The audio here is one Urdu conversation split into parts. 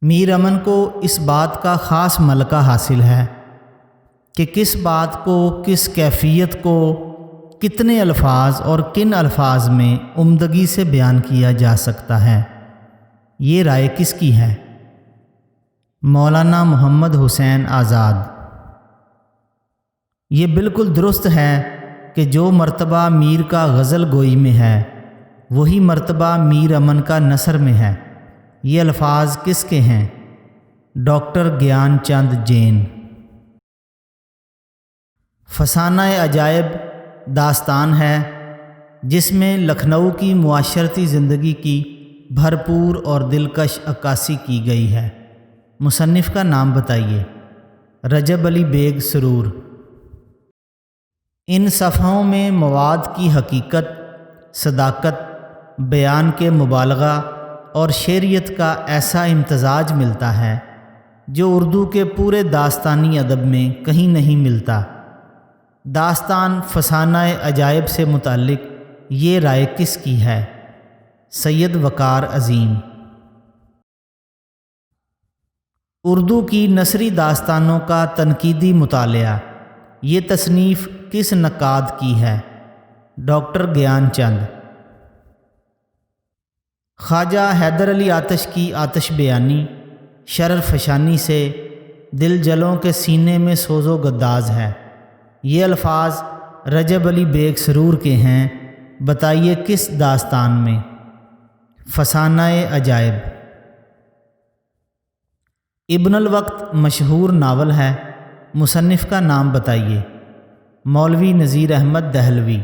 میر امن کو اس بات کا خاص ملکہ حاصل ہے کہ کس بات کو، کس کیفیت کو، کتنے الفاظ اور کن الفاظ میں عمدگی سے بیان کیا جا سکتا ہے۔ یہ رائے کس کی ہے؟ مولانا محمد حسین آزاد۔ یہ بالکل درست ہے کہ جو مرتبہ میر کا غزل گوئی میں ہے وہی مرتبہ میر امن کا نثر میں ہے۔ یہ الفاظ کس کے ہیں؟ ڈاکٹر گیان چند جین۔ فسانہ عجائب داستان ہے جس میں لکھنؤ کی معاشرتی زندگی کی بھرپور اور دلکش عکاسی کی گئی ہے۔ مصنف کا نام بتائیے۔ رجب علی بیگ سرور۔ ان صفحوں میں مواد کی حقیقت، صداقت، بیان کے مبالغہ اور شعریت کا ایسا امتزاج ملتا ہے جو اردو کے پورے داستانی ادب میں کہیں نہیں ملتا۔ داستان فسانہ عجائب سے متعلق یہ رائے کس کی ہے؟ سید وقار عظیم۔ اردو کی نثری داستانوں کا تنقیدی مطالعہ، یہ تصنیف کس نقاد کی ہے؟ ڈاکٹر گیان چند۔ خواجہ حیدر علی آتش کی آتش بیانی شرر فشانی سے دل جلوں کے سینے میں سوز و گداز ہے۔ یہ الفاظ رجب علی بیگ سرور کے ہیں۔ بتائیے کس داستان میں؟ فسانہ عجائب۔ ابن الوقت مشہور ناول ہے۔ مصنف کا نام بتائیے۔ مولوی نذیر احمد دہلوی۔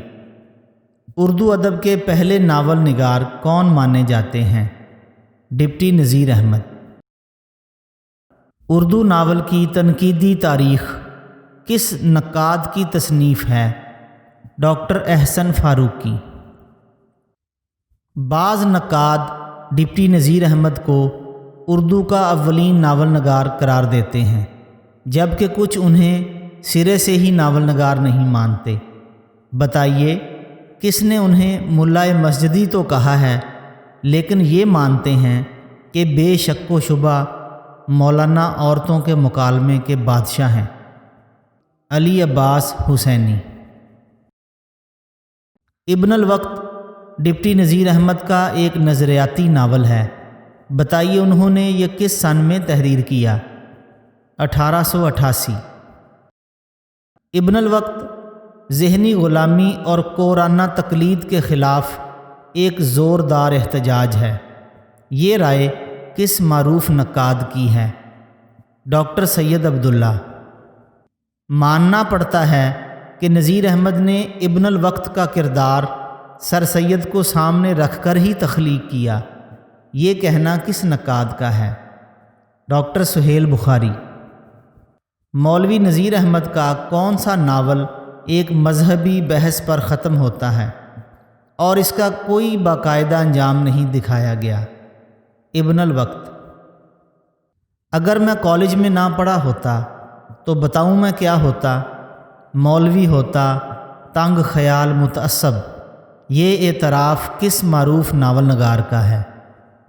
اردو ادب کے پہلے ناول نگار کون مانے جاتے ہیں؟ ڈپٹی نذیر احمد۔ اردو ناول کی تنقیدی تاریخ کس نقاد کی تصنیف ہے؟ ڈاکٹر احسن فاروقی۔ بعض نقاد ڈپٹی نذیر احمد کو اردو کا اولین ناول نگار قرار دیتے ہیں، جبکہ کچھ انہیں سرے سے ہی ناول نگار نہیں مانتے۔ بتائیے کس نے انہیں ملا مسجدی تو کہا ہے لیکن یہ مانتے ہیں کہ بے شک و شبہ مولانا عورتوں کے مکالمے کے بادشاہ ہیں؟ علی عباس حسینی۔ ابن الوقت ڈپٹی نذیر احمد کا ایک نظریاتی ناول ہے۔ بتائیے انہوں نے یہ کس سن میں تحریر کیا؟ 1888۔ ابن الوقت ذہنی غلامی اور کورانہ تقلید کے خلاف ایک زوردار احتجاج ہے۔ یہ رائے کس معروف نقاد کی ہے؟ ڈاکٹر سید عبداللہ۔ ماننا پڑتا ہے کہ نذیر احمد نے ابن الوقت کا کردار سر سید کو سامنے رکھ کر ہی تخلیق کیا۔ یہ کہنا کس نقاد کا ہے؟ ڈاکٹر سہیل بخاری۔ مولوی نذیر احمد کا کون سا ناول ایک مذہبی بحث پر ختم ہوتا ہے اور اس کا کوئی باقاعدہ انجام نہیں دکھایا گیا؟ ابن الوقت۔ اگر میں کالج میں نہ پڑھا ہوتا تو بتاؤں میں کیا ہوتا؟ مولوی ہوتا، تنگ خیال متعصب۔ یہ اعتراف کس معروف ناول نگار کا ہے؟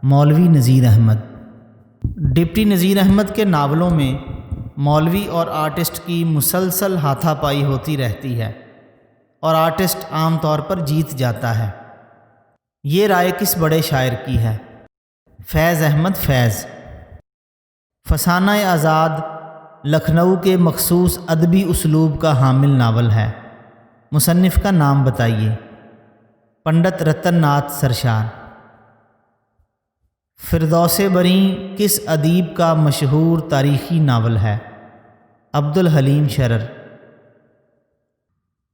مولوی نذیر احمد۔ ڈپٹی نذیر احمد کے ناولوں میں مولوی اور آرٹسٹ کی مسلسل ہاتھا پائی ہوتی رہتی ہے اور آرٹسٹ عام طور پر جیت جاتا ہے۔ یہ رائے کس بڑے شاعر کی ہے؟ فیض احمد فیض۔ فسانہ آزاد لکھنؤ کے مخصوص ادبی اسلوب کا حامل ناول ہے۔ مصنف کا نام بتائیے۔ پنڈت رتن ناتھ سرشار۔ فردوس بریں کس ادیب کا مشہور تاریخی ناول ہے؟ عبد الحلیم شرر۔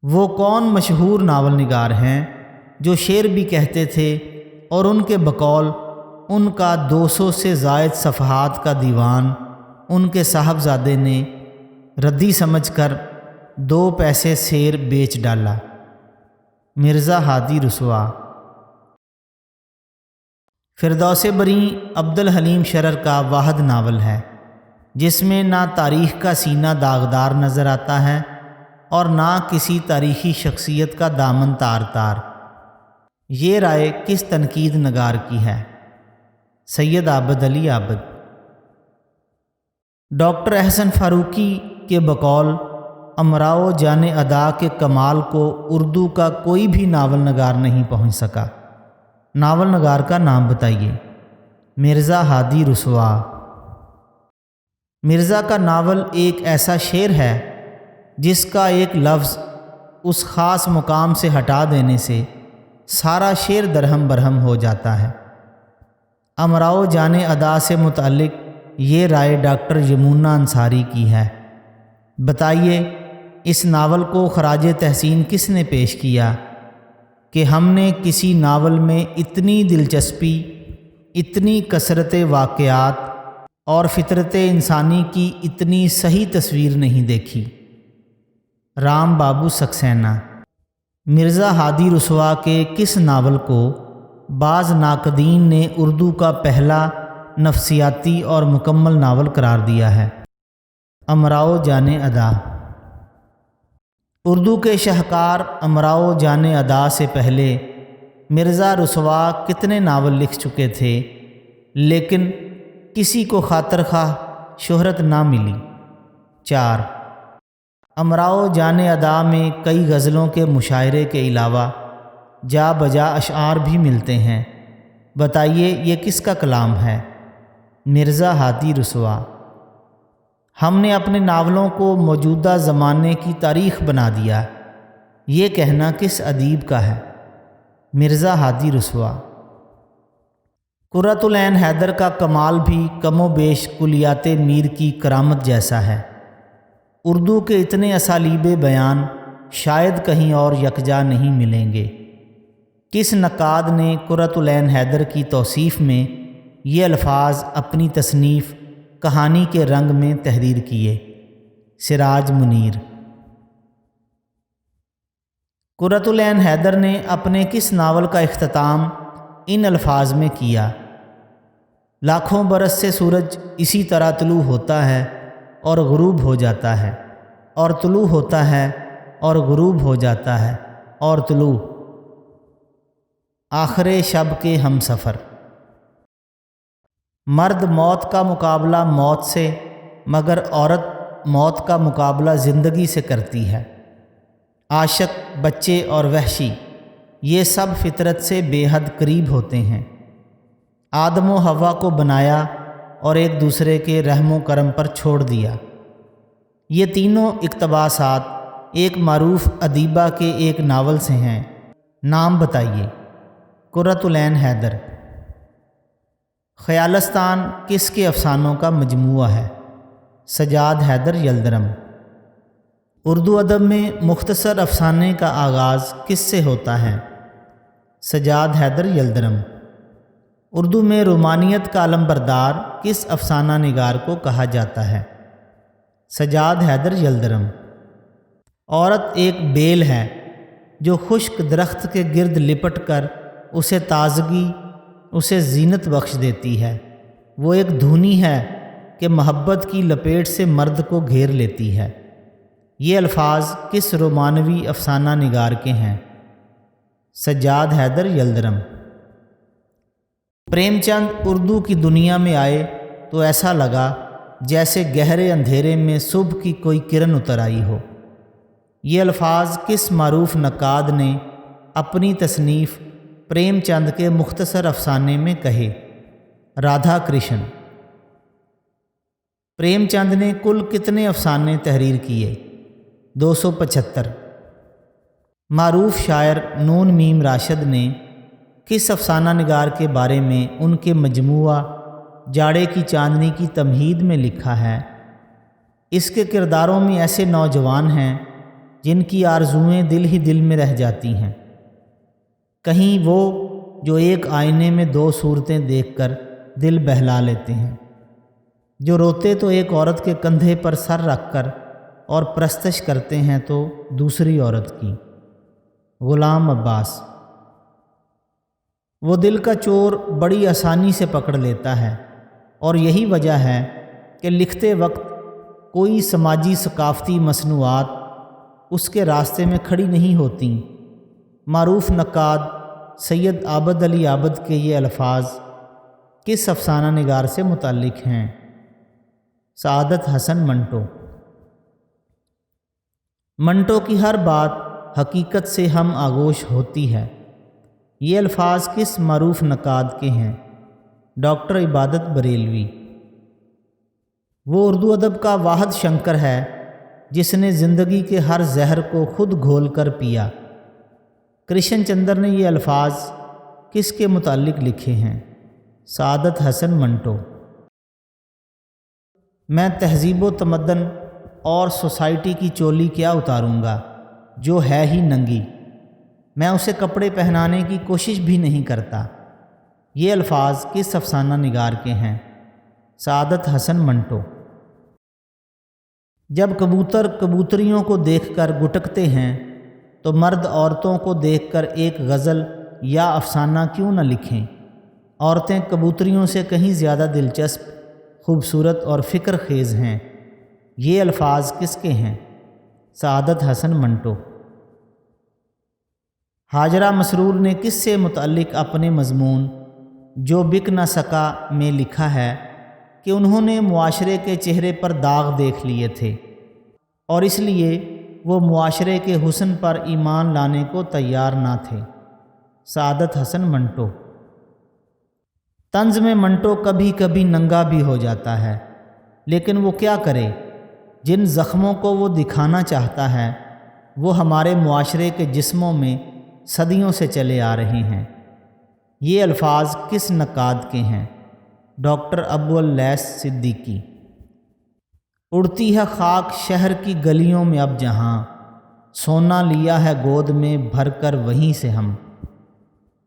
وہ کون مشہور ناول نگار ہیں جو شعر بھی کہتے تھے اور ان کے بقول ان کا 200 سے زائد صفحات کا دیوان ان کے صاحبزادے نے ردی سمجھ کر 2 پیسے سیر بیچ ڈالا؟ مرزا ہادی رسوا۔ فردوس بریں عبد الحلیم شرر کا واحد ناول ہے جس میں نہ تاریخ کا سینہ داغدار نظر آتا ہے اور نہ کسی تاریخی شخصیت کا دامن تار تار۔ یہ رائے کس تنقید نگار کی ہے؟ سید عابد علی عابد۔ ڈاکٹر احسن فاروقی کے بقول امراؤ جان ادا کے کمال کو اردو کا کوئی بھی ناول نگار نہیں پہنچ سکا۔ ناول نگار کا نام بتائیے۔ مرزا ہادی رسوا۔ مرزا کا ناول ایک ایسا شعر ہے جس کا ایک لفظ اس خاص مقام سے ہٹا دینے سے سارا شعر درہم برہم ہو جاتا ہے۔ امراؤ جان ادا سے متعلق یہ رائے ڈاکٹر یمنہ انصاری کی ہے۔ بتائیے اس ناول کو خراج تحسین کس نے پیش کیا کہ ہم نے کسی ناول میں اتنی دلچسپی، اتنی کثرت واقعات اور فطرت انسانی کی اتنی صحیح تصویر نہیں دیکھی۔ رام بابو سکسینہ۔ مرزا ہادی رسوا کے کس ناول کو بعض ناقدین نے اردو کا پہلا نفسیاتی اور مکمل ناول قرار دیا ہے؟ امراؤ جان ادا۔ اردو کے شاہکار امراؤ جان ادا سے پہلے مرزا رسوا کتنے ناول لکھ چکے تھے، لیکن کسی کو خاطر خواہ شہرت نہ ملی؟ 4۔ امراؤ جان ادا میں کئی غزلوں کے مشاعرے کے علاوہ جا بجا اشعار بھی ملتے ہیں۔ بتائیے یہ کس کا کلام ہے؟ مرزا ہادی رسوا۔ ہم نے اپنے ناولوں کو موجودہ زمانے کی تاریخ بنا دیا، یہ کہنا کس ادیب کا ہے؟ مرزا ہادی رسوا۔ قرۃ العین حیدر کا کمال بھی کم و بیش کلیات میر کی کرامت جیسا ہے۔ اردو کے اتنے اسالیب بیان شاید کہیں اور یکجا نہیں ملیں گے۔ کس نقاد نے قرۃ العین حیدر کی توصیف میں یہ الفاظ اپنی تصنیف کہانی کے رنگ میں تحریر کیے؟ سراج منیر۔ قرۃ العین حیدر نے اپنے کس ناول کا اختتام ان الفاظ میں کیا؟ لاکھوں برس سے سورج اسی طرح طلوع ہوتا ہے اور غروب ہو جاتا ہے، اور طلوع ہوتا ہے اور غروب ہو جاتا ہے، اور طلوع، آخر شب کے ہم سفر۔ مرد موت کا مقابلہ موت سے، مگر عورت موت کا مقابلہ زندگی سے کرتی ہے۔ عاشق، بچے اور وحشی یہ سب فطرت سے بے حد قریب ہوتے ہیں۔ آدم و حوا کو بنایا اور ایک دوسرے کے رحم و کرم پر چھوڑ دیا۔ یہ تینوں اقتباسات ایک معروف ادیبہ کے ایک ناول سے ہیں۔ نام بتائیے۔ قرۃ العین حیدر۔ خیالستان کس کے افسانوں کا مجموعہ ہے؟ سجاد حیدر یلدرم۔ اردو ادب میں مختصر افسانے کا آغاز کس سے ہوتا ہے؟ سجاد حیدر یلدرم۔ اردو میں رومانیت کا علمبردار کس افسانہ نگار کو کہا جاتا ہے؟ سجاد حیدر یلدرم۔ عورت ایک بیل ہے جو خشک درخت کے گرد لپٹ کر اسے تازگی، اسے زینت بخش دیتی ہے۔ وہ ایک دھونی ہے کہ محبت کی لپیٹ سے مرد کو گھیر لیتی ہے۔ یہ الفاظ کس رومانوی افسانہ نگار کے ہیں؟ سجاد حیدر یلدرم۔ پریم چند اردو کی دنیا میں آئے تو ایسا لگا جیسے گہرے اندھیرے میں صبح کی کوئی کرن اتر آئی ہو۔ یہ الفاظ کس معروف نقاد نے اپنی تصنیف پریم چند کے مختصر افسانے میں کہے؟ رادھا کرشن۔ پریم چند نے کل کتنے افسانے تحریر کیے؟ 275۔ معروف شاعر نون میم راشد نے کس افسانہ نگار کے بارے میں ان کے مجموعہ جاڑے کی چاندنی کی تمہید میں لکھا ہے؟ اس کے کرداروں میں ایسے نوجوان ہیں جن کی آرزوئیں دل ہی دل میں رہ جاتی ہیں۔ کہیں وہ جو ایک آئینے میں دو صورتیں دیکھ کر دل بہلا لیتے ہیں، جو روتے تو ایک عورت کے کندھے پر سر رکھ کر اور پرستش کرتے ہیں تو دوسری عورت کی۔ غلام عباس۔ وہ دل کا چور بڑی آسانی سے پکڑ لیتا ہے، اور یہی وجہ ہے کہ لکھتے وقت کوئی سماجی ثقافتی مصنوعات اس کے راستے میں کھڑی نہیں ہوتیں۔ معروف نقاد سید عابد علی عابد کے یہ الفاظ کس افسانہ نگار سے متعلق ہیں؟ سعادت حسن منٹو۔ منٹو کی ہر بات حقیقت سے ہم آغوش ہوتی ہے۔ یہ الفاظ کس معروف نقاد کے ہیں؟ ڈاکٹر عبادت بریلوی۔ وہ اردو ادب کا واحد شنکر ہے جس نے زندگی کے ہر زہر کو خود گھول کر پیا۔ کرشن چندر نے یہ الفاظ کس کے متعلق لکھے ہیں؟ سعادت حسن منٹو۔ میں تہذیب و تمدن اور سوسائٹی کی چولی کیا اتاروں گا جو ہے ہی ننگی، میں اسے کپڑے پہنانے کی کوشش بھی نہیں کرتا۔ یہ الفاظ کس افسانہ نگار کے ہیں؟ سعادت حسن منٹو۔ جب کبوتر کبوتریوں کو دیکھ کر گٹکتے ہیں تو مرد عورتوں کو دیکھ کر ایک غزل یا افسانہ کیوں نہ لکھیں؟ عورتیں کبوتریوں سے کہیں زیادہ دلچسپ، خوبصورت اور فکر خیز ہیں۔ یہ الفاظ کس کے ہیں؟ سعادت حسن منٹو۔ ہاجرہ مسرور نے کس سے متعلق اپنے مضمون جو بک نہ سکا میں لکھا ہے کہ انہوں نے معاشرے کے چہرے پر داغ دیکھ لیے تھے اور اس لیے وہ معاشرے کے حسن پر ایمان لانے کو تیار نہ تھے؟ سعادت حسن منٹو۔ طنز میں منٹو کبھی کبھی ننگا بھی ہو جاتا ہے، لیکن وہ کیا کرے؟ جن زخموں کو وہ دکھانا چاہتا ہے وہ ہمارے معاشرے کے جسموں میں صدیوں سے چلے آ رہے ہیں۔ یہ الفاظ کس نقاد کے ہیں؟ ڈاکٹر ابو اللیث صدیقی۔ اڑتی ہے خاک شہر کی گلیوں میں اب جہاں، سونا لیا ہے گود میں بھر کر وہیں سے ہم۔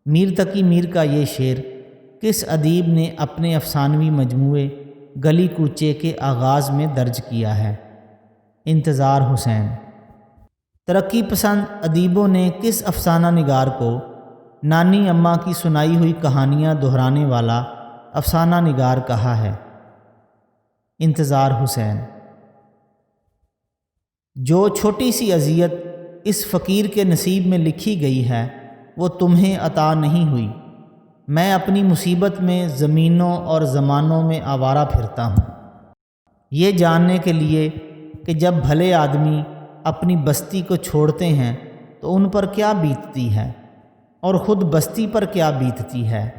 میر تقی میر کا یہ شعر کس ادیب نے اپنے افسانوی مجموعے گلی کوچے کے آغاز میں درج کیا ہے؟ انتظار حسین۔ ترقی پسند ادیبوں نے کس افسانہ نگار کو نانی اماں کی سنائی ہوئی کہانیاں دہرانے والا افسانہ نگار کہا ہے؟ انتظار حسین۔ جو چھوٹی سی اذیت اس فقیر کے نصیب میں لکھی گئی ہے وہ تمہیں عطا نہیں ہوئی، میں اپنی مصیبت میں زمینوں اور زمانوں میں آوارہ پھرتا ہوں، یہ جاننے کے لیے کہ جب بھلے آدمی اپنی بستی کو چھوڑتے ہیں تو ان پر کیا بیتتی ہے اور خود بستی پر کیا بیتتی ہے۔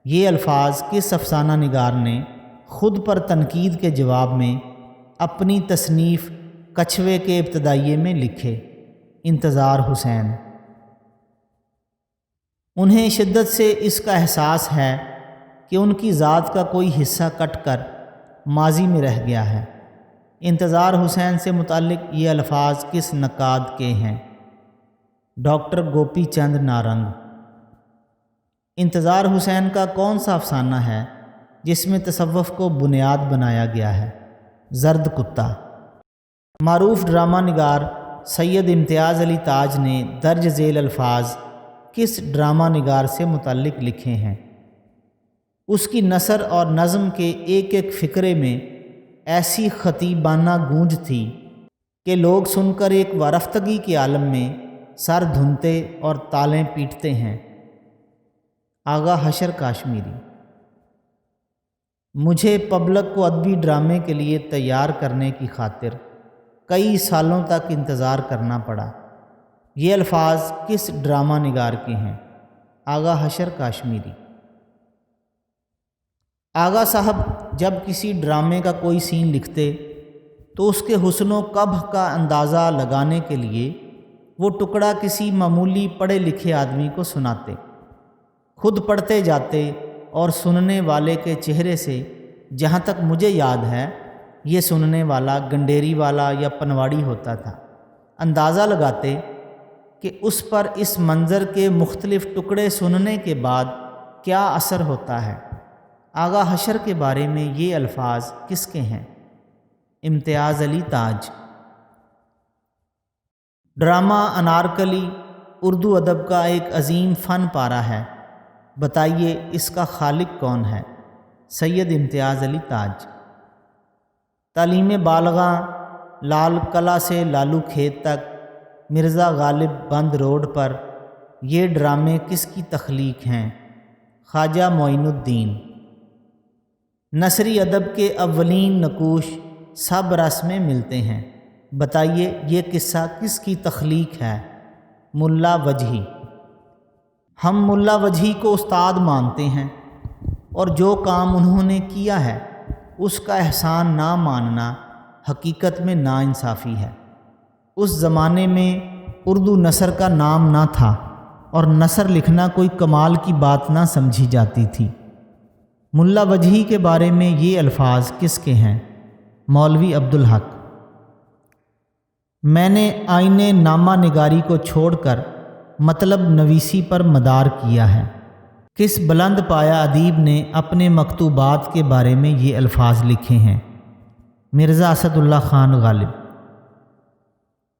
یہ الفاظ کس افسانہ نگار نے خود پر تنقید کے جواب میں اپنی تصنیف کچھوے کے ابتدائیے میں لکھے؟ انتظار حسین۔ انہیں شدت سے اس کا احساس ہے کہ ان کی ذات کا کوئی حصہ کٹ کر ماضی میں رہ گیا ہے۔ انتظار حسین سے متعلق یہ الفاظ کس نقاد کے ہیں؟ ڈاکٹر گوپی چند نارنگ۔ انتظار حسین کا کون سا افسانہ ہے جس میں تصوف کو بنیاد بنایا گیا ہے؟ زرد کتا۔ معروف ڈرامہ نگار سید امتیاز علی تاج نے درج ذیل الفاظ کس ڈرامہ نگار سے متعلق لکھے ہیں؟ اس کی نثر اور نظم کے ایک ایک فقرے میں ایسی خطیبانہ گونج تھی کہ لوگ سن کر ایک وارفتگی کے عالم میں سر دھنتے اور تالیں پیٹتے ہیں۔ آغا حشر کاشمیری۔ مجھے پبلک کو ادبی ڈرامے کے لیے تیار کرنے کی خاطر کئی سالوں تک انتظار کرنا پڑا۔ یہ الفاظ کس ڈرامہ نگار کے ہیں؟ آغا حشر کاشمیری۔ آغا صاحب جب کسی ڈرامے کا کوئی سین لکھتے تو اس کے حسن و قبح کا اندازہ لگانے کے لیے وہ ٹکڑا کسی معمولی پڑھے لکھے آدمی کو سناتے، خود پڑھتے جاتے اور سننے والے کے چہرے سے، جہاں تک مجھے یاد ہے یہ سننے والا گنڈیری والا یا پنواڑی ہوتا تھا، اندازہ لگاتے کہ اس پر اس منظر کے مختلف ٹکڑے سننے کے بعد کیا اثر ہوتا ہے۔ آغا حشر کے بارے میں یہ الفاظ کس کے ہیں؟ امتیاز علی تاج۔ ڈرامہ انارکلی اردو ادب کا ایک عظیم فن پارہ ہے، بتائیے اس کا خالق کون ہے؟ سید امتیاز علی تاج۔ تعلیم بالغاں لال قلعہ سے لالو کھیت تک مرزا غالب بند روڈ پر یہ ڈرامے کس کی تخلیق ہیں؟ خواجہ معین الدین۔ نثری ادب کے اولین نقوش سب رس میں ملتے ہیں۔ بتائیے یہ قصہ کس کی تخلیق ہے؟ ملا وجہی۔ ہم ملا وجہی کو استاد مانتے ہیں اور جو کام انہوں نے کیا ہے اس کا احسان نہ ماننا حقیقت میں ناانصافی ہے۔ اس زمانے میں اردو نثر کا نام نہ تھا اور نثر لکھنا کوئی کمال کی بات نہ سمجھی جاتی تھی۔ ملا وجہی کے بارے میں یہ الفاظ کس کے ہیں؟ مولوی عبدالحق۔ میں نے آئینے نامہ نگاری کو چھوڑ کر مطلب نویسی پر مدار کیا ہے۔ کس بلند پایا ادیب نے اپنے مکتوبات کے بارے میں یہ الفاظ لکھے ہیں؟ مرزا اسد اللہ خان غالب۔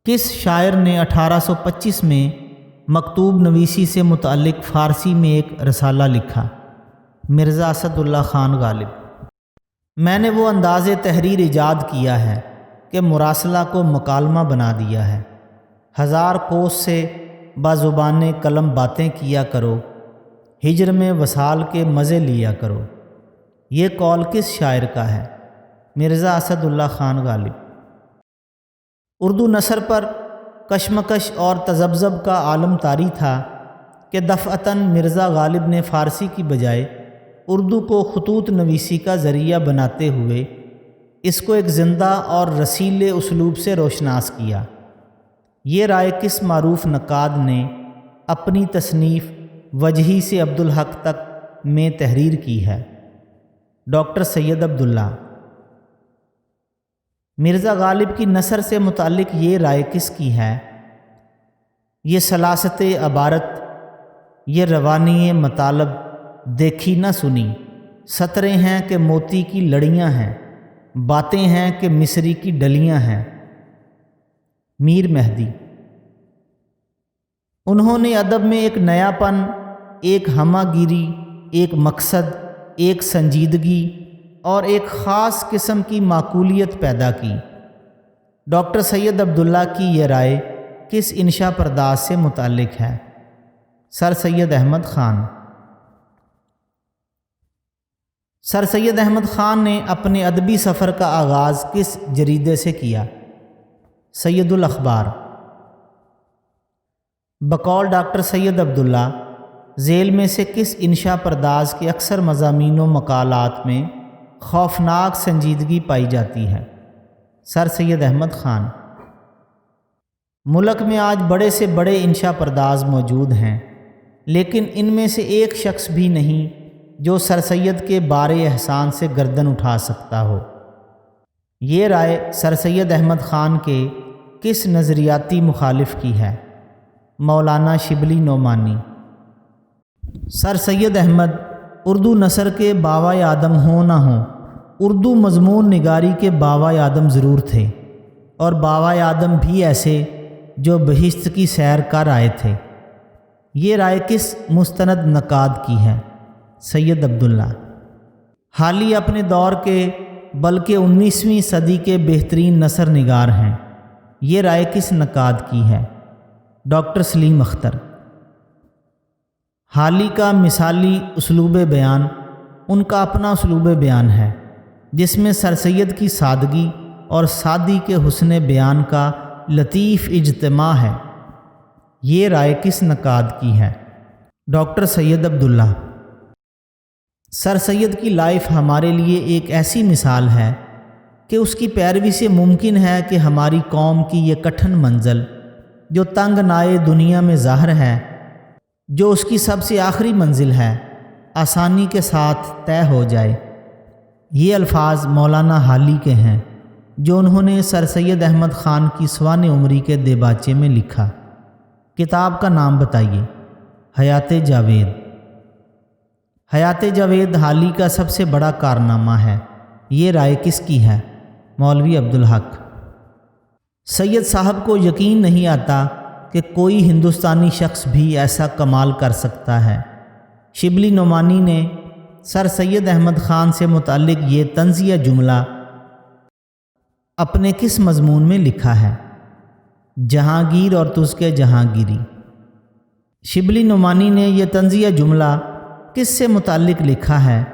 کس شاعر نے 1825 میں مکتوب نویسی سے متعلق فارسی میں ایک رسالہ لکھا؟ مرزا اسد اللہ خان غالب۔ میں نے وہ انداز تحریر ایجاد کیا ہے کہ مراسلہ کو مکالمہ بنا دیا ہے۔ 1000 کوس سے بازبان قلم باتیں کیا کرو، ہجر میں وصال کے مزے لیا کرو۔ یہ قول کس شاعر کا ہے؟ مرزا اسد اللہ خان غالب۔ اردو نثر پر کشمکش اور تذبذب کا عالم طاری تھا کہ دفعتاً مرزا غالب نے فارسی کی بجائے اردو کو خطوط نویسی کا ذریعہ بناتے ہوئے اس کو ایک زندہ اور رسیلے اسلوب سے روشناس کیا۔ یہ رائے کس معروف نقاد نے اپنی تصنیف وجہی سے عبدالحق تک میں تحریر کی ہے؟ ڈاکٹر سید عبداللہ۔ مرزا غالب کی نثر سے متعلق یہ رائے کس کی ہے؟ یہ سلاست عبارت، یہ روانی مطالب دیکھی نہ سنی، سطریں ہیں کہ موتی کی لڑیاں ہیں، باتیں ہیں کہ مصری کی ڈلیاں ہیں۔ میر مہدی۔ انہوں نے ادب میں ایک نیا پن، ایک ہمہ گیری، ایک مقصد، ایک سنجیدگی اور ایک خاص قسم کی معقولیت پیدا کی۔ ڈاکٹر سید عبداللہ کی یہ رائے کس انشا پرداز سے متعلق ہے؟ سر سید احمد خان۔ سر سید احمد خان نے اپنے ادبی سفر کا آغاز کس جریدے سے کیا؟ سید الاخبار۔ بقول ڈاکٹر سید عبداللہ ذیل میں سے کس انشا پرداز کے اکثر مضامین و مقالات میں خوفناک سنجیدگی پائی جاتی ہے؟ سر سید احمد خان۔ ملک میں آج بڑے سے بڑے انشا پرداز موجود ہیں، لیکن ان میں سے ایک شخص بھی نہیں جو سر سید کے بار احسان سے گردن اٹھا سکتا ہو۔ یہ رائے سر سید احمد خان کے کس نظریاتی مخالف کی ہے؟ مولانا شبلی نعمانی۔ سر سید احمد اردو نثر کے باوائے آدم ہوں نہ ہوں، اردو مضمون نگاری کے باوائے آدم ضرور تھے، اور باوائے آدم بھی ایسے جو بہشت کی سیر کر آئے تھے۔ یہ رائے کس مستند نقاد کی ہے؟ سید عبداللہ۔ حالی اپنے دور کے بلکہ 19ویں صدی کے بہترین نثر نگار ہیں۔ یہ رائے کس نقاد کی ہے؟ ڈاکٹر سلیم اختر۔ حالی کا مثالی اسلوب بیان ان کا اپنا اسلوب بیان ہے جس میں سر سید کی سادگی اور سادی کے حسن بیان کا لطیف اجتماع ہے۔ یہ رائے کس نقاد کی ہے؟ ڈاکٹر سید عبداللہ۔ سر سید کی لائف ہمارے لیے ایک ایسی مثال ہے کہ اس کی پیروی سے ممکن ہے کہ ہماری قوم کی یہ کٹھن منزل جو تنگ نائے دنیا میں ظاہر ہے، جو اس کی سب سے آخری منزل ہے، آسانی کے ساتھ طے ہو جائے۔ یہ الفاظ مولانا حالی کے ہیں جو انہوں نے سر سید احمد خان کی سوانح عمری کے دیباچے میں لکھا۔ کتاب کا نام بتائیے۔ حیات جاوید۔ حیات جاوید حالی کا سب سے بڑا کارنامہ ہے۔ یہ رائے کس کی ہے؟ مولوی عبدالحق۔ سید صاحب کو یقین نہیں آتا کہ کوئی ہندوستانی شخص بھی ایسا کمال کر سکتا ہے۔ شبلی نعمانی نے سر سید احمد خان سے متعلق یہ طنزیہ جملہ اپنے کس مضمون میں لکھا ہے؟ جہانگیر اور تجھ کے جہانگیری۔ شبلی نعمانی نے یہ طنزیہ جملہ کس سے متعلق لکھا ہے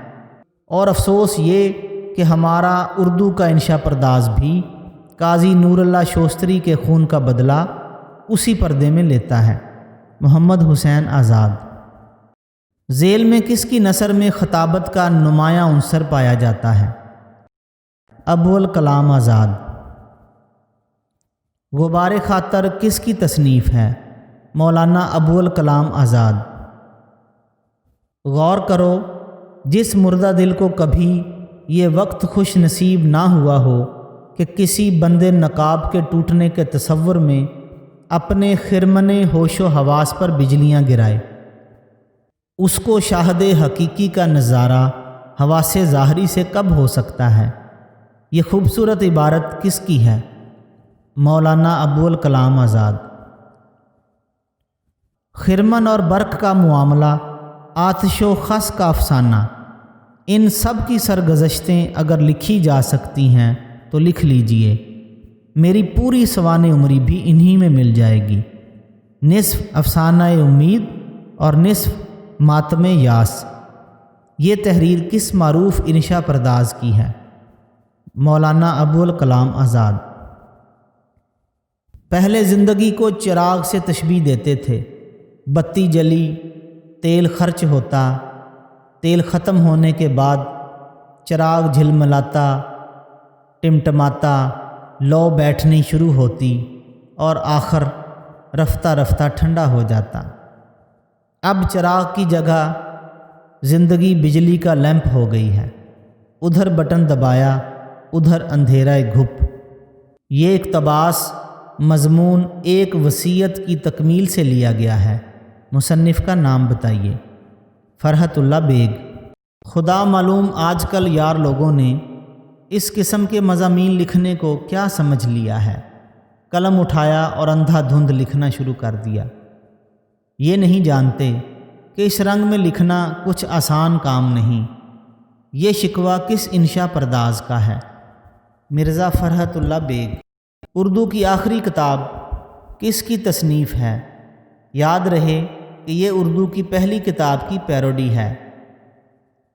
اور افسوس یہ کہ ہمارا اردو کا انشا پرداز بھی قاضی نور اللہ شوستری کے خون کا بدلہ اسی پردے میں لیتا ہے۔ محمد حسین آزاد۔ ذیل میں کس کی نثر میں خطابت کا نمایاں عنصر پایا جاتا ہے؟ ابوالکلام آزاد۔ غبار خاطر کس کی تصنیف ہے؟ مولانا ابوالکلام آزاد۔ غور کرو، جس مردہ دل کو کبھی یہ وقت خوش نصیب نہ ہوا ہو کہ کسی بندے نقاب کے ٹوٹنے کے تصور میں اپنے خرمن ہوش و حواس پر بجلیاں گرائے، اس کو شاہد حقیقی کا نظارہ حواس ظاہری سے کب ہو سکتا ہے؟ یہ خوبصورت عبارت کس کی ہے؟ مولانا ابوالکلام آزاد۔ خرمن اور برق کا معاملہ، آتش و خس کا افسانہ، ان سب کی سرگزشتیں اگر لکھی جا سکتی ہیں تو لکھ لیجئے، میری پوری سوانح عمری بھی انہی میں مل جائے گی۔ نصف افسانہ امید اور نصف ماتم یاس۔ یہ تحریر کس معروف انشا پرداز کی ہے؟ مولانا ابوالکلام آزاد۔ پہلے زندگی کو چراغ سے تشبیہ دیتے تھے، بتی جلی، تیل خرچ ہوتا، تیل ختم ہونے کے بعد چراغ جھلملاتا، ٹمٹماتا، لو بیٹھنی شروع ہوتی اور آخر رفتہ رفتہ ٹھنڈا ہو جاتا۔ اب چراغ کی جگہ زندگی بجلی کا لیمپ ہو گئی ہے، ادھر بٹن دبایا ادھر اندھیرا گھپ۔ یہ اقتباس مضمون ایک وصیت کی تکمیل سے لیا گیا ہے۔ مصنف کا نام بتائیے؟ فرحت اللہ بیگ۔ خدا معلوم آج کل یار لوگوں نے اس قسم کے مضامین لکھنے کو کیا سمجھ لیا ہے، قلم اٹھایا اور اندھا دھند لکھنا شروع کر دیا۔ یہ نہیں جانتے کہ اس رنگ میں لکھنا کچھ آسان کام نہیں۔ یہ شکوہ کس انشا پرداز کا ہے؟ مرزا فرحت اللہ بیگ۔ اردو کی آخری کتاب کس کی تصنیف ہے؟ یاد رہے کہ یہ اردو کی پہلی کتاب کی پیروڈی ہے۔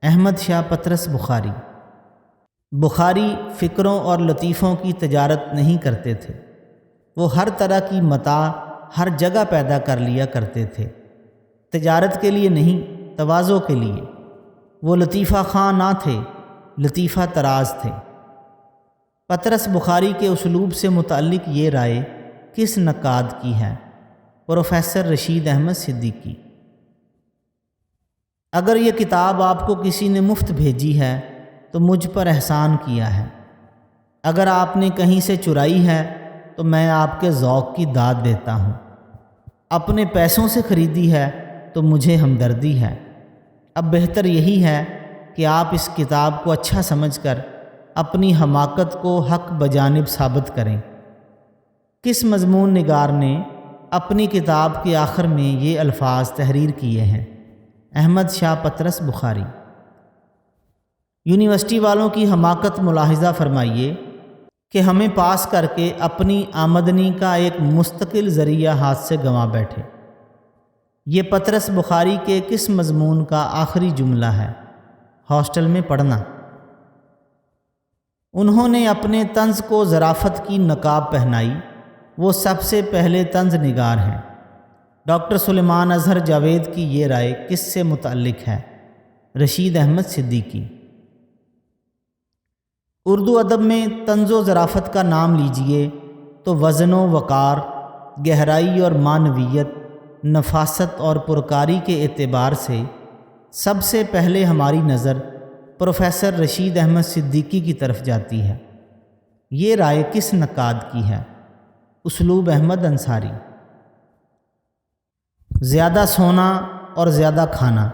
احمد شاہ پطرس بخاری۔ بخاری فکروں اور لطیفوں کی تجارت نہیں کرتے تھے، وہ ہر طرح کی متاع ہر جگہ پیدا کر لیا کرتے تھے، تجارت کے لیے نہیں، تواضع کے لیے۔ وہ لطیفہ خواں نہ تھے، لطیفہ طراز تھے۔ پطرس بخاری کے اسلوب سے متعلق یہ رائے کس نقاد کی ہے؟ پروفیسر رشید احمد صدیقی۔ اگر یہ کتاب آپ کو کسی نے مفت بھیجی ہے تو مجھ پر احسان کیا ہے، اگر آپ نے کہیں سے چرائی ہے تو میں آپ کے ذوق کی داد دیتا ہوں، اپنے پیسوں سے خریدی ہے تو مجھے ہمدردی ہے۔ اب بہتر یہی ہے کہ آپ اس کتاب کو اچھا سمجھ کر اپنی حماقت کو حق بجانب ثابت کریں۔ کس مضمون نگار نے اپنی کتاب کے آخر میں یہ الفاظ تحریر کیے ہیں؟ احمد شاہ پطرس بخاری۔ یونیورسٹی والوں کی حماقت ملاحظہ فرمائیے کہ ہمیں پاس کر کے اپنی آمدنی کا ایک مستقل ذریعہ ہاتھ سے گنوا بیٹھے۔ یہ پطرس بخاری کے کس مضمون کا آخری جملہ ہے؟ ہاسٹل میں پڑھنا۔ انہوں نے اپنے طنز کو ظرافت کی نقاب پہنائی، وہ سب سے پہلے طنز نگار ہیں۔ ڈاکٹر سلیمان اظہر جاوید کی یہ رائے کس سے متعلق ہے؟ رشید احمد صدیقی۔ اردو ادب میں طنز و ظرافت کا نام لیجئے تو وزن و وقار، گہرائی اور معنویت، نفاست اور پرکاری کے اعتبار سے سب سے پہلے ہماری نظر پروفیسر رشید احمد صدیقی کی طرف جاتی ہے۔ یہ رائے کس نقاد کی ہے؟ اسلوب احمد انصاری۔ زیادہ سونا اور زیادہ کھانا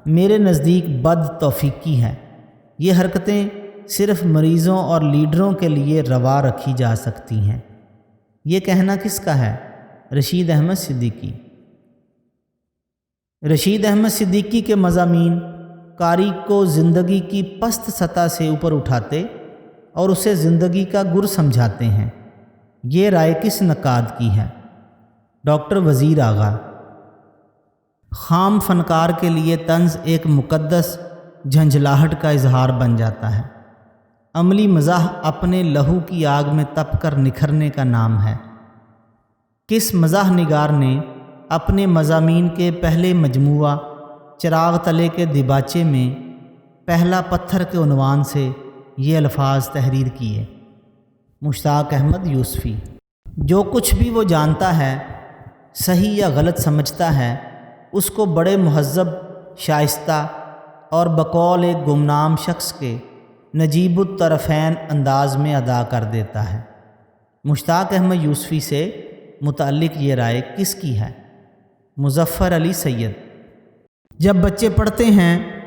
میرے نزدیک بد توفیقی ہے۔ یہ حرکتیں صرف مریضوں اور لیڈروں کے لیے روا رکھی جا سکتی ہیں۔ یہ کہنا کس کا ہے؟ رشید احمد صدیقی۔ رشید احمد صدیقی کے مضامین قاری کو زندگی کی پست سطح سے اوپر اٹھاتے اور اسے زندگی کا گر سمجھاتے ہیں۔ یہ رائے کس نقاد کی ہے؟ ڈاکٹر وزیر آغا۔ خام فنکار کے لیے طنز ایک مقدس جھنجھلاہٹ کا اظہار بن جاتا ہے۔ عملی مزاح اپنے لہو کی آگ میں تپ کر نکھرنے کا نام ہے۔ کس مزاح نگار نے اپنے مضامین کے پہلے مجموعہ چراغ تلے کے دیباچے میں پہلا پتھر کے عنوان سے یہ الفاظ تحریر کیے؟ مشتاق احمد یوسفی۔ جو کچھ بھی وہ جانتا ہے، صحیح یا غلط سمجھتا ہے، اس کو بڑے مہذب، شائستہ اور بقول ایک گمنام شخص کے نجیب الطرفین انداز میں ادا کر دیتا ہے۔ مشتاق احمد یوسفی سے متعلق یہ رائے کس کی ہے؟ مظفر علی سید۔ جب بچے پڑھتے ہیں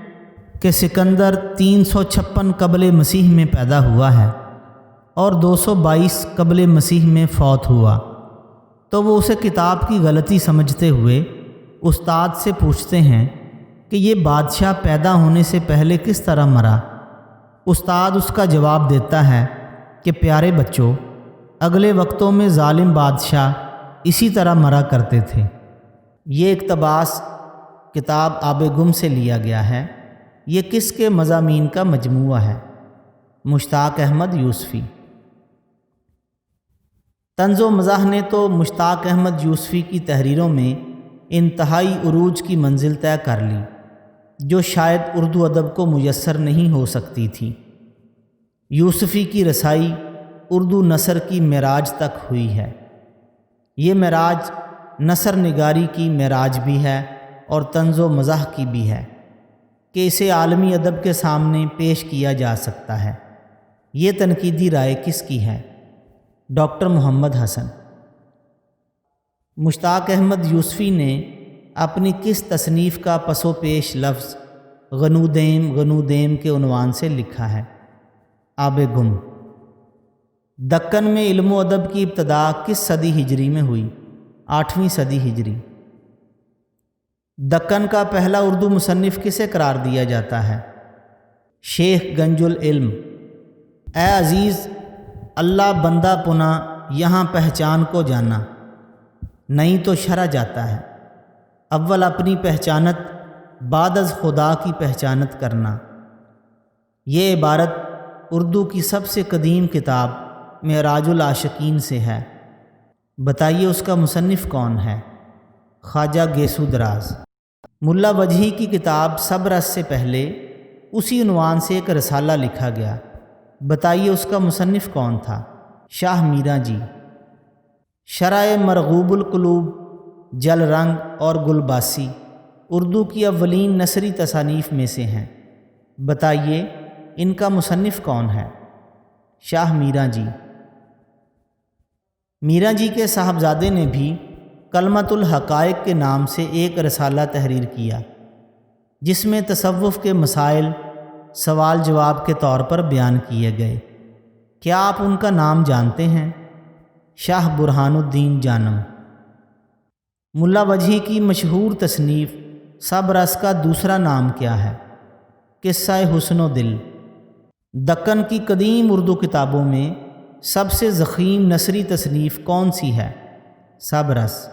کہ سکندر 356 قبل مسیح میں پیدا ہوا ہے اور 222 قبل مسیح میں فوت ہوا، تو وہ اسے کتاب کی غلطی سمجھتے ہوئے استاد سے پوچھتے ہیں کہ یہ بادشاہ پیدا ہونے سے پہلے کس طرح مرا؟ استاد اس کا جواب دیتا ہے کہ پیارے بچوں، اگلے وقتوں میں ظالم بادشاہ اسی طرح مرا کرتے تھے۔ یہ اقتباس کتاب آب گم سے لیا گیا ہے۔ یہ کس کے مضامین کا مجموعہ ہے؟ مشتاق احمد یوسفی۔ طنز و مزاح نے تو مشتاق احمد یوسفی کی تحریروں میں انتہائی عروج کی منزل طے کر لی، جو شاید اردو ادب کو میسر نہیں ہو سکتی تھی۔ یوسفی کی رسائی اردو نثر کی معراج تک ہوئی ہے۔ یہ معراج نثر نگاری کی معراج بھی ہے اور طنز و مزاح کی بھی ہے کہ اسے عالمی ادب کے سامنے پیش کیا جا سکتا ہے۔ یہ تنقیدی رائے کس کی ہے؟ ڈاکٹر محمد حسن۔ مشتاق احمد یوسفی نے اپنی کس تصنیف کا پس و پیش لفظ غنودیم غنودیم کے عنوان سے لکھا ہے؟ آب گم۔ دکن میں علم و ادب کی ابتدا کس صدی ہجری میں ہوئی؟ 8ویں صدی ہجری۔ دکن کا پہلا اردو مصنف کسے قرار دیا جاتا ہے؟ شیخ گنج العلم۔ اے عزیز، اللہ بندہ پنا یہاں پہچان کو جانا، نہیں تو شرح جاتا ہے۔ اول اپنی پہچانت، بعد از خدا کی پہچانت کرنا۔ یہ عبارت اردو کی سب سے قدیم کتاب معراج العاشقین سے ہے۔ بتائیے اس کا مصنف کون ہے؟ خواجہ گیسو دراز۔ ملا وجہی کی کتاب صبرس سے پہلے اسی عنوان سے ایک رسالہ لکھا گیا۔ بتائیے اس کا مصنف کون تھا؟ شاہ میراں جی۔ شرح مرغوب القلوب، جل رنگ اور گلباسی اردو کی اولین نثری تصانیف میں سے ہیں۔ بتائیے ان کا مصنف کون ہے؟ شاہ میراں جی۔ میراں جی کے صاحبزادے نے بھی کلمۃ الحقائق کے نام سے ایک رسالہ تحریر کیا، جس میں تصوف کے مسائل سوال جواب کے طور پر بیان کیے گئے۔ کیا آپ ان کا نام جانتے ہیں؟ شاہ برہان الدین جانم۔ ملا وجہی کی مشہور تصنیف صبرس کا دوسرا نام کیا ہے؟ قصہ حسن و دل۔ دکن کی قدیم اردو کتابوں میں سب سے ضخیم نثری تصنیف کون سی ہے؟ صبرس۔